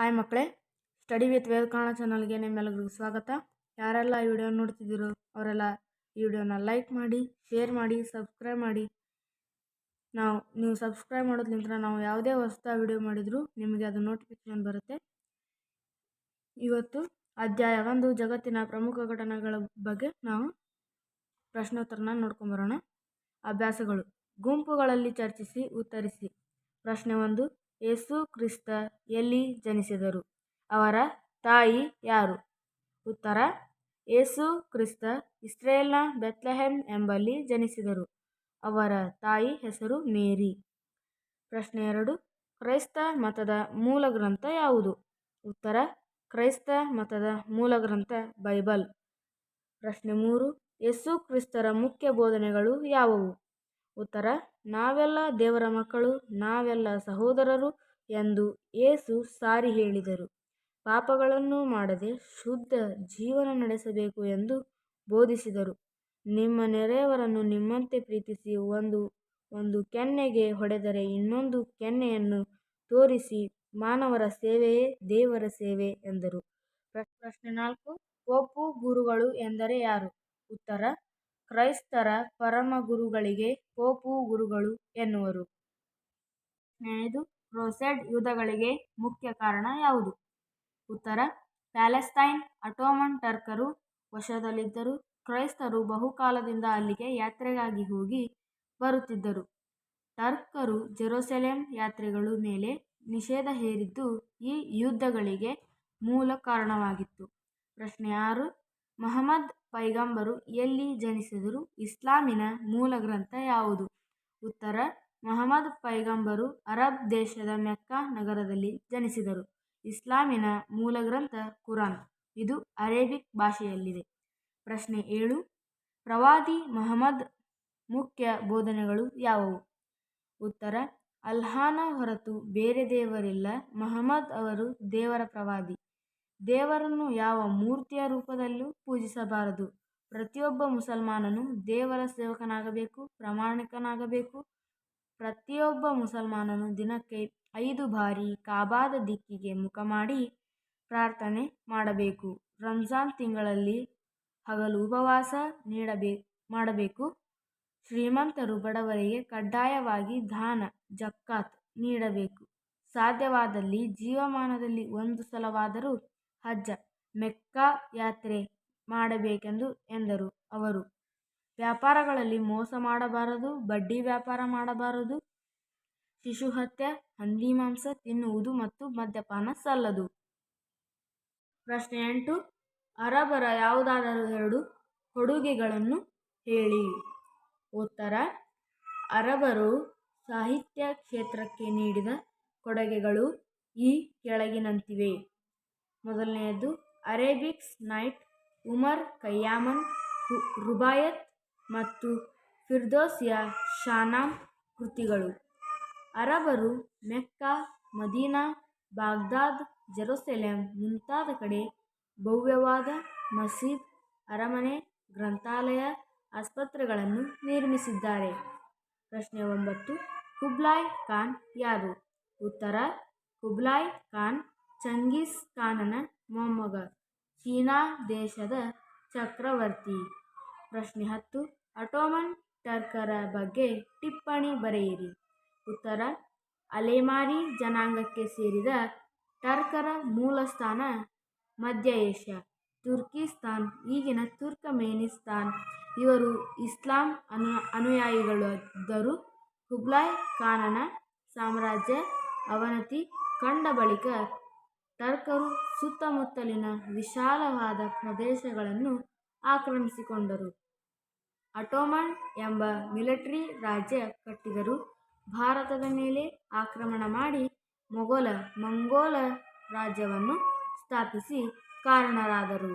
Hi ಮಕ್ಕಳೇ, study with ವೇದ ಕನ್ನಡ ಚಾನಲ್ಗೆ ನಿಮ್ಮೆಲ್ಲರಿಗೂ ಸ್ವಾಗತ. ಯಾರೆಲ್ಲ ಈ ವಿಡಿಯೋ ನೋಡ್ತಿದ್ದೀರೋ ಅವರೆಲ್ಲ ಈ ವಿಡಿಯೋನ ಲೈಕ್ ಮಾಡಿ, ಶೇರ್ ಮಾಡಿ, ಸಬ್ಸ್ಕ್ರೈಬ್ ಮಾಡಿ. ನೀವು ಸಬ್ಸ್ಕ್ರೈಬ್ ಮಾಡೋದ್ಲಿಂದ ನಾವು ಯಾವುದೇ ಹೊಸ ವಿಡಿಯೋ ಮಾಡಿದರೂ ನಿಮಗೆ ಅದು ನೋಟಿಫಿಕೇಶನ್ ಬರುತ್ತೆ. ಇವತ್ತು ಅಧ್ಯಾಯ 1 ಜಗತ್ತಿನ ಪ್ರಮುಖ ಘಟನೆಗಳ ಬಗ್ಗೆ ನಾವು ಪ್ರಶ್ನೋತ್ತರನ ನೋಡ್ಕೊಂಬರೋಣ. ಅಭ್ಯಾಸಗಳು: ಗುಂಪುಗಳಲ್ಲಿ ಚರ್ಚಿಸಿ ಉತ್ತರಿಸಿ. ಪ್ರಶ್ನೆ 1. ಯೇಸು ಕ್ರಿಸ್ತ ಎಲ್ಲಿ ಜನಿಸಿದರು? ಅವರ ತಾಯಿ ಯಾರು? ಉತ್ತರ: ಯೇಸು ಕ್ರಿಸ್ತ ಇಸ್ರೇಲ್ನ ಬೆತ್ಲೆಹೆಮ್ ಎಂಬಲ್ಲಿ ಜನಿಸಿದರು. ಅವರ ತಾಯಿ ಹೆಸರು ಮೇರಿ. ಪ್ರಶ್ನೆ 2. ಕ್ರೈಸ್ತ ಮತದ ಮೂಲ ಗ್ರಂಥ ಯಾವುದು? ಉತ್ತರ: ಕ್ರೈಸ್ತ ಮತದ ಮೂಲ ಗ್ರಂಥ ಬೈಬಲ್. ಪ್ರಶ್ನೆ 3. ಯೇಸು ಕ್ರಿಸ್ತರ ಮುಖ್ಯ ಬೋಧನೆಗಳು ಯಾವುವು? ಉತ್ತರ: ನಾವೆಲ್ಲ ದೇವರ ಮಕ್ಕಳು, ನಾವೆಲ್ಲ ಸಹೋದರರು ಎಂದು ಯೇಸು ಸಾರಿ ಹೇಳಿದರು. ಪಾಪಗಳನ್ನು ಮಾಡದೆ ಶುದ್ಧ ಜೀವನ ನಡೆಸಬೇಕು ಎಂದು ಬೋಧಿಸಿದರು. ನಿಮ್ಮ ನೆರೆಯವರನ್ನು ನಿಮ್ಮಂತೆ ಪ್ರೀತಿಸಿ, ಒಂದು ಕೆನ್ನೆಗೆ ಹೊಡೆದರೆ ಇನ್ನೊಂದು ಕೆನ್ನೆಯನ್ನು ತೋರಿಸಿ, ಮಾನವರ ಸೇವೆಯೇ ದೇವರ ಸೇವೆ ಎಂದರು. ಪ್ರಶ್ನೆ 4. ಪೋಪು ಗುರುಗಳು ಎಂದರೆ ಯಾರು? ಉತ್ತರ: ಕ್ರೈಸ್ತರ ಪರಮ ಗುರುಗಳಿಗೆ ಪೋಪು ಗುರುಗಳು ಎನ್ನುವರು. ಪ್ರಶ್ನೆ 5. ಕ್ರೂಸೇಡ್ ಯುದ್ಧಗಳಿಗೆ ಮುಖ್ಯ ಕಾರಣ ಯಾವುದು? ಉತ್ತರ: ಪ್ಯಾಲೆಸ್ತೈನ್ ಅಟೋಮನ್ ಟರ್ಕರು ವಶದಲ್ಲಿದ್ದರು. ಕ್ರೈಸ್ತರು ಬಹುಕಾಲದಿಂದ ಅಲ್ಲಿಗೆ ಯಾತ್ರೆಗಾಗಿ ಹೋಗಿ ಬರುತ್ತಿದ್ದರು. ಟರ್ಕರು ಜೆರುಸಲೆಮ್ ಯಾತ್ರೆಗಳ ಮೇಲೆ ನಿಷೇಧ ಹೇರಿದ್ದು ಈ ಯುದ್ಧಗಳಿಗೆ ಮೂಲ ಕಾರಣವಾಗಿತ್ತು. ಪ್ರಶ್ನೆ 6. ಮಹಮ್ಮದ್ ಪೈಗಂಬರು ಎಲ್ಲಿ ಜನಿಸಿದರು? ಇಸ್ಲಾಮಿನ ಮೂಲ ಗ್ರಂಥ ಯಾವುದು? ಉತ್ತರ: ಮಹಮ್ಮದ್ ಪೈಗಂಬರು ಅರಬ್ ದೇಶದ ಮೆಕ್ಕಾ ನಗರದಲ್ಲಿ ಜನಿಸಿದರು. ಇಸ್ಲಾಮಿನ ಮೂಲ ಗ್ರಂಥ ಕುರಾನ್. ಇದು ಅರೇಬಿಕ್ ಭಾಷೆಯಲ್ಲಿದೆ. ಪ್ರಶ್ನೆ 7. ಪ್ರವಾದಿ ಮಹಮ್ಮದ್ ಮುಖ್ಯ ಬೋಧನೆಗಳು ಯಾವುವು? ಉತ್ತರ: ಅಲ್ಲಾಹನ ಹೊರತು ಬೇರೆ ದೇವರಿಲ್ಲ. ಮಹಮ್ಮದ್ ಅವರು ದೇವರ ಪ್ರವಾದಿ. ದೇವರನ್ನು ಯಾವ ಮೂರ್ತಿಯ ರೂಪದಲ್ಲೂ ಪೂಜಿಸಬಾರದು. ಪ್ರತಿಯೊಬ್ಬ ಮುಸಲ್ಮಾನನು ದೇವರ ಸೇವಕನಾಗಬೇಕು, ಪ್ರಾಮಾಣಿಕನಾಗಬೇಕು. ಪ್ರತಿಯೊಬ್ಬ ಮುಸಲ್ಮಾನನು ದಿನಕ್ಕೆ 5 ಬಾರಿ ಕಾಬಾದ ದಿಕ್ಕಿಗೆ ಮುಖ ಮಾಡಿ ಪ್ರಾರ್ಥನೆ ಮಾಡಬೇಕು. ರಂಜಾನ್ ತಿಂಗಳಲ್ಲಿ ಹಗಲು ಉಪವಾಸ ಮಾಡಬೇಕು. ಶ್ರೀಮಂತರು ಬಡವರಿಗೆ ಕಡ್ಡಾಯವಾಗಿ ದಾನ ಜಕಾತ್ ನೀಡಬೇಕು. ಸಾಧ್ಯವಾದಲ್ಲಿ ಜೀವಮಾನದಲ್ಲಿ 1 ಸಲವಾದರೂ ಹಜ್ ಮೆಕ್ಕಾ ಯಾತ್ರೆ ಮಾಡಬೇಕೆಂದು ಎಂದರು ಅವರು. ವ್ಯಾಪಾರಗಳಲ್ಲಿ ಮೋಸ ಮಾಡಬಾರದು, ಬಡ್ಡಿ ವ್ಯಾಪಾರ ಮಾಡಬಾರದು, ಶಿಶುಹತ್ಯೆ, ಹಂದಿಮಾಂಸ ತಿನ್ನುವುದು ಮತ್ತು ಮದ್ಯಪಾನ ಸಲ್ಲದು. ಪ್ರಶ್ನೆ 8. ಅರಬರ ಯಾವುದಾದರೂ 2 ಕೊಡುಗೆಗಳನ್ನು ಹೇಳಿ. ಉತ್ತರ: ಅರಬರು ಸಾಹಿತ್ಯ ಕ್ಷೇತ್ರಕ್ಕೆ ನೀಡಿದ ಕೊಡುಗೆಗಳು ಈ ಕೆಳಗಿನಂತಿವೆ. ಮೊದಲನೆಯದು ಅರೇಬಿಕ್ ನೈಟ್, ಉಮರ್ ಖಯ್ಯಾಮನ ರುಬಾಯತ್ ಮತ್ತು ಫಿರ್ದೌಸಿಯ ಶಾನಾಮ್ ಕೃತಿಗಳು. ಅರಬರು ಮೆಕ್ಕಾ, ಮದೀನಾ, ಬಾಗ್ದಾದ್, ಜೆರುಸಲೆಮ್ ಮುಂತಾದ ಕಡೆ ಭವ್ಯವಾದ ಮಸೀದ್, ಅರಮನೆ, ಗ್ರಂಥಾಲಯ, ಆಸ್ಪತ್ರೆಗಳನ್ನು ನಿರ್ಮಿಸಿದ್ದಾರೆ. ಪ್ರಶ್ನೆ 9. ಕುಬ್ಲಾಯ್ ಖಾನ್ ಯಾರು? ಉತ್ತರ: ಕುಬ್ಲಾಯ್ ಖಾನ್ ಚಂಗೀಸ್ ಖಾನನ ಮೊಮ್ಮಗ, ಚೀನಾ ದೇಶದ ಚಕ್ರವರ್ತಿ. ಪ್ರಶ್ನೆ 10. ಅಟೋಮನ್ ಟರ್ಕರ ಬಗ್ಗೆ ಟಿಪ್ಪಣಿ ಬರೆಯಿರಿ. ಉತ್ತರ: ಅಲೆಮಾರಿ ಜನಾಂಗಕ್ಕೆ ಸೇರಿದ ಟರ್ಕರ ಮೂಲಸ್ಥಾನ ಮಧ್ಯ ಏಷ್ಯಾ, ತುರ್ಕಿಸ್ತಾನ್, ಈಗಿನ ತುರ್ಕಮೆನಿಸ್ತಾನ್. ಇವರು ಇಸ್ಲಾಂ ಅನುಯಾಯಿಗಳಾದರು. ಕುಬ್ಲಾಯ್ ಖಾನನ ಸಾಮ್ರಾಜ್ಯ ಅವನತಿ ಕಂಡ ಬಳಿಕ ಟರ್ಕರು ಸುತ್ತಮುತ್ತಲಿನ ವಿಶಾಲವಾದ ಪ್ರದೇಶಗಳನ್ನು ಆಕ್ರಮಿಸಿಕೊಂಡರು. ಅಟೋಮನ್ ಎಂಬ ಮಿಲಿಟರಿ ರಾಜ್ಯ ಕಟ್ಟಿದರು. ಭಾರತದ ಮೇಲೆ ಆಕ್ರಮಣ ಮಾಡಿ ಮಂಗೋಲ ರಾಜ್ಯವನ್ನು ಸ್ಥಾಪಿಸಿ ಕಾರಣರಾದರು.